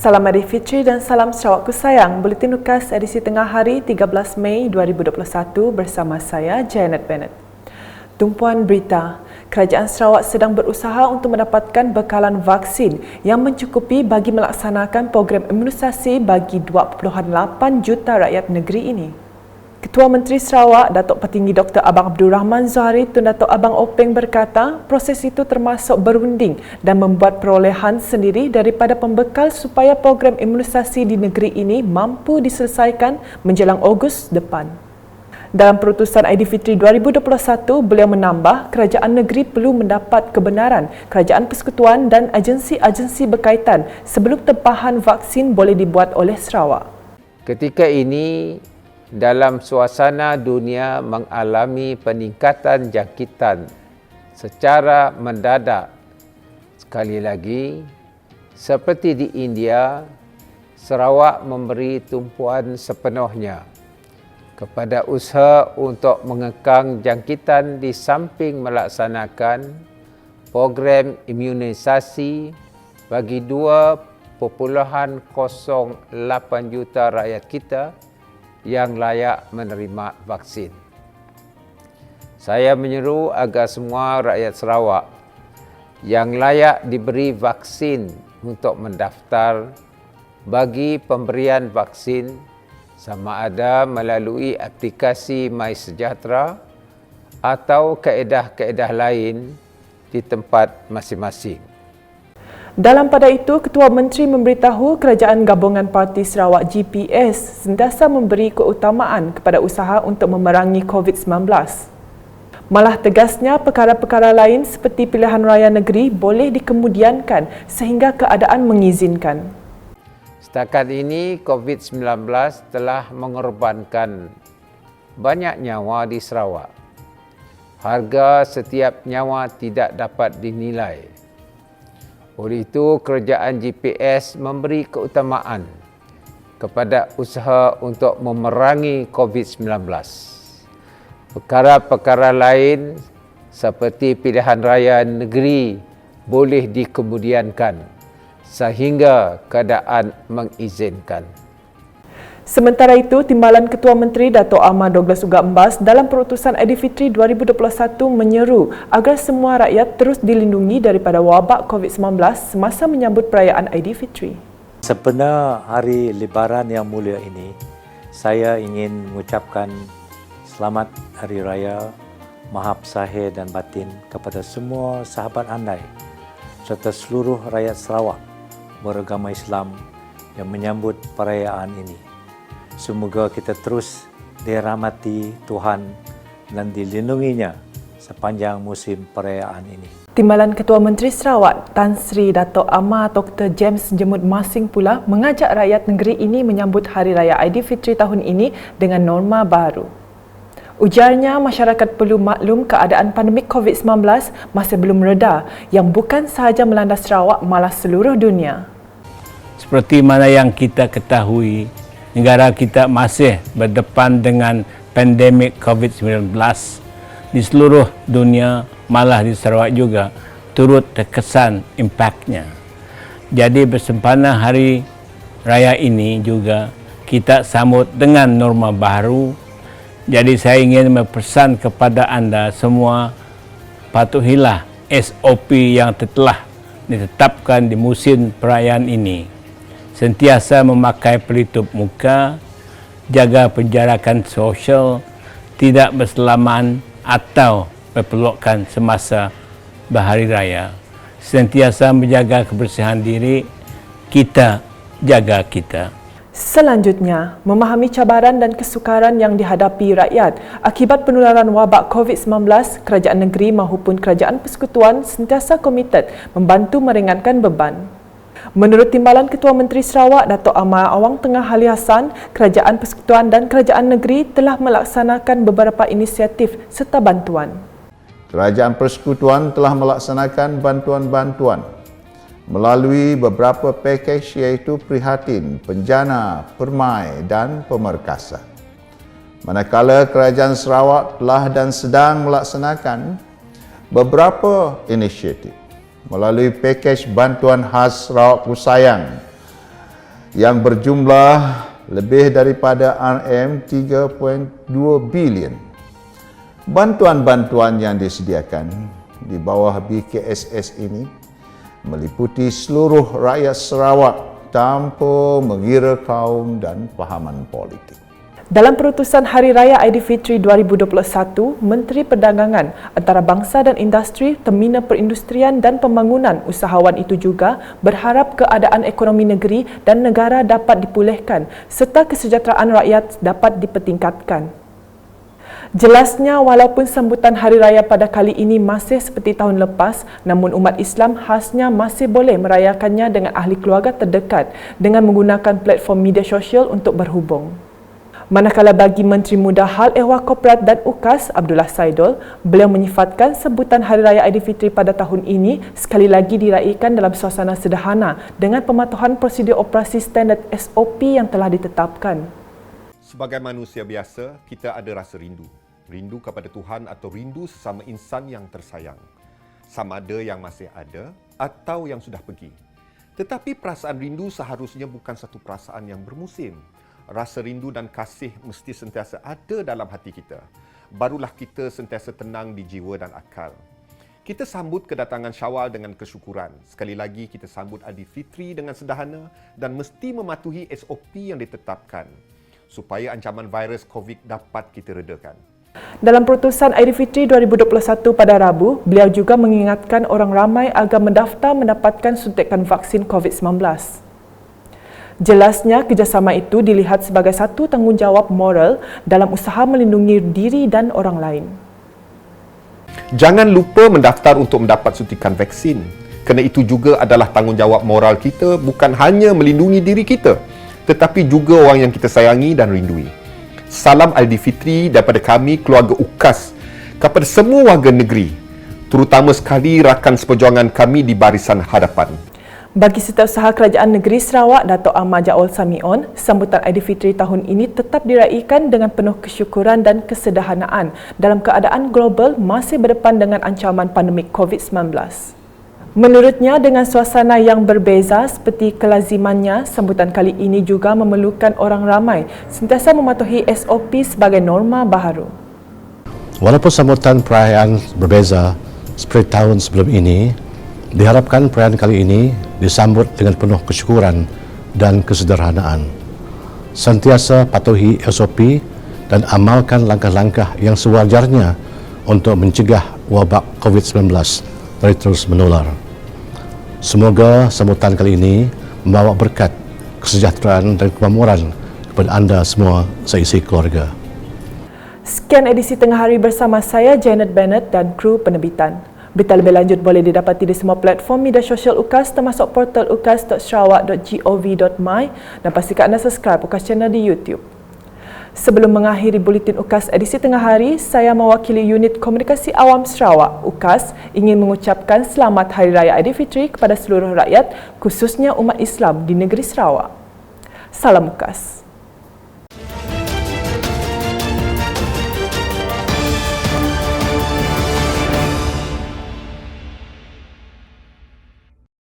Salam Aidilfitri dan salam Sarawakku sayang. Buletin Ukas edisi tengah hari 13 Mei 2021 bersama saya Janet Bennett. Tumpuan berita, Kerajaan Sarawak sedang berusaha untuk mendapatkan bekalan vaksin yang mencukupi bagi melaksanakan program imunisasi bagi 2.8 juta rakyat negeri ini. Ketua Menteri Sarawak, Datuk Petinggi Dr. Abang Abdul Rahman Zuhari Tun Datuk Abang Openg berkata, proses itu termasuk berunding dan membuat perolehan sendiri daripada pembekal supaya program imunisasi di negeri ini mampu diselesaikan menjelang Ogos depan. Dalam perutusan Aidilfitri 2021, beliau menambah kerajaan negeri perlu mendapat kebenaran kerajaan persekutuan dan agensi-agensi berkaitan sebelum tempahan vaksin boleh dibuat oleh Sarawak. Ketika ini, dalam suasana dunia mengalami peningkatan jangkitan secara mendadak, sekali lagi, seperti di India, Sarawak memberi tumpuan sepenuhnya kepada usaha untuk mengekang jangkitan di samping melaksanakan program imunisasi bagi 2.08 juta rakyat kita yang layak menerima vaksin. Saya menyeru agar semua rakyat Sarawak yang layak diberi vaksin untuk mendaftar bagi pemberian vaksin sama ada melalui aplikasi MySejahtera atau kaedah-kaedah lain di tempat masing-masing. Dalam pada itu, Ketua Menteri memberitahu Kerajaan Gabungan Parti Sarawak GPS sentiasa memberi keutamaan kepada usaha untuk memerangi COVID-19. Malah tegasnya perkara-perkara lain seperti pilihan raya negeri boleh dikemudiankan sehingga keadaan mengizinkan. Setakat ini, COVID-19 telah mengorbankan banyak nyawa di Sarawak. Harga setiap nyawa tidak dapat dinilai. Oleh itu, kerajaan GPS memberi keutamaan kepada usaha untuk memerangi COVID-19. Perkara-perkara lain seperti pilihan raya negeri boleh dikemudiankan sehingga keadaan mengizinkan. Sementara itu, Timbalan Ketua Menteri Datuk Ahmad Douglas Uga Embas dalam perutusan Aidilfitri 2021 menyeru agar semua rakyat terus dilindungi daripada wabak COVID-19 semasa menyambut perayaan Aidilfitri. Sebenar hari Lebaran yang mulia ini, saya ingin mengucapkan selamat Hari Raya Mahap Zahir dan Batin kepada semua sahabat andai serta seluruh rakyat Sarawak beragama Islam yang menyambut perayaan ini. Semoga kita terus dirahmati Tuhan dan dilindunginya sepanjang musim perayaan ini. Timbalan Ketua Menteri Sarawak, Tan Sri Datuk Amar Dr. James Jemut Masing pula mengajak rakyat negeri ini menyambut Hari Raya Aidilfitri tahun ini dengan norma baru. Ujarnya, masyarakat perlu maklum keadaan pandemik COVID-19 masih belum reda yang bukan sahaja melanda Sarawak malah seluruh dunia. Seperti mana yang kita ketahui, negara kita masih berdepan dengan pandemik COVID-19 di seluruh dunia, malah di Sarawak juga turut terkesan impaknya. Jadi bersempena hari raya ini juga kita sambut dengan norma baru. Jadi saya ingin berpesan kepada anda semua, patuhilah SOP yang telah ditetapkan di musim perayaan ini. Sentiasa memakai pelitup muka, jaga penjarakan sosial, tidak berselaman atau berpelukan semasa berhari raya. Sentiasa menjaga kebersihan diri, kita jaga kita. Selanjutnya, memahami cabaran dan kesukaran yang dihadapi rakyat akibat penularan wabak COVID-19, kerajaan negeri maupun kerajaan persekutuan sentiasa komited membantu meringankan beban. Menurut Timbalan Ketua Menteri Sarawak, Datuk Amar Awang Tengah Ali Hassan, Kerajaan Persekutuan dan Kerajaan Negeri telah melaksanakan beberapa inisiatif serta bantuan. Kerajaan Persekutuan telah melaksanakan bantuan-bantuan melalui beberapa pakej iaitu prihatin, penjana, permai dan pemerkasa. Manakala Kerajaan Sarawak telah dan sedang melaksanakan beberapa inisiatif melalui pakej bantuan khas Sarawakku Sayang yang berjumlah lebih daripada RM3.2 bilion. Bantuan-bantuan yang disediakan di bawah BKSS ini meliputi seluruh rakyat Sarawak tanpa mengira kaum dan fahaman politik. Dalam perutusan Hari Raya Aidilfitri 2021, Menteri Perdagangan, Antarabangsa dan Industri, Terminal Perindustrian dan Pembangunan usahawan itu juga berharap keadaan ekonomi negeri dan negara dapat dipulihkan serta kesejahteraan rakyat dapat dipertingkatkan. Jelasnya, walaupun sambutan Hari Raya pada kali ini masih seperti tahun lepas, namun umat Islam khasnya masih boleh merayakannya dengan ahli keluarga terdekat dengan menggunakan platform media sosial untuk berhubung. Manakala bagi Menteri Muda Hal Ehwal Korporat dan UKAS, Abdullah Saidul, beliau menyifatkan sambutan Hari Raya Aidilfitri pada tahun ini sekali lagi diraikan dalam suasana sederhana dengan pematuhan prosedur operasi standard SOP yang telah ditetapkan. Sebagai manusia biasa, kita ada rasa rindu. Rindu kepada Tuhan atau rindu sesama insan yang tersayang. Sama ada yang masih ada atau yang sudah pergi. Tetapi perasaan rindu seharusnya bukan satu perasaan yang bermusim. Rasa rindu dan kasih mesti sentiasa ada dalam hati kita. Barulah kita sentiasa tenang di jiwa dan akal. Kita sambut kedatangan Syawal dengan kesyukuran. Sekali lagi kita sambut Aidilfitri dengan sederhana dan mesti mematuhi SOP yang ditetapkan supaya ancaman virus COVID dapat kita redakan. Dalam perutusan Aidilfitri 2021 pada Rabu, beliau juga mengingatkan orang ramai agar mendaftar mendapatkan suntikan vaksin COVID-19. Jelasnya, kerjasama itu dilihat sebagai satu tanggungjawab moral dalam usaha melindungi diri dan orang lain. Jangan lupa mendaftar untuk mendapat suntikan vaksin. Kerana itu juga adalah tanggungjawab moral kita, bukan hanya melindungi diri kita, tetapi juga orang yang kita sayangi dan rindui. Salam Aidilfitri daripada kami, keluarga UKAS, kepada semua warga negeri, terutama sekali rakan seperjuangan kami di barisan hadapan. Bagi Setiausaha Kerajaan Negeri Sarawak, Dato' Ahmad Jaol Samion, sambutan Aidilfitri tahun ini tetap diraikan dengan penuh kesyukuran dan kesederhanaan dalam keadaan global masih berdepan dengan ancaman pandemik COVID-19. Menurutnya, dengan suasana yang berbeza seperti kelazimannya, sambutan kali ini juga memerlukan orang ramai sentiasa mematuhi SOP sebagai norma baharu. Walaupun sambutan perayaan berbeza seperti tahun sebelum ini, diharapkan perayaan kali ini disambut dengan penuh kesyukuran dan kesederhanaan. Sentiasa patuhi SOP dan amalkan langkah-langkah yang sewajarnya untuk mencegah wabak COVID-19 dari terus menular. Semoga sambutan kali ini membawa berkat, kesejahteraan dan kemakmuran kepada anda semua seisi keluarga. Sekian edisi Tengah Hari bersama saya, Janet Bennett dan kru penerbitan. Berita lebih lanjut boleh didapati di semua platform media sosial UKAS termasuk portal ukas.sarawak.gov.my dan pastikan anda subscribe UKAS channel di YouTube. Sebelum mengakhiri buletin UKAS edisi Tengah Hari, saya mewakili unit komunikasi awam Sarawak, UKAS, ingin mengucapkan selamat Hari Raya Aidilfitri kepada seluruh rakyat, khususnya umat Islam di negeri Sarawak. Salam UKAS.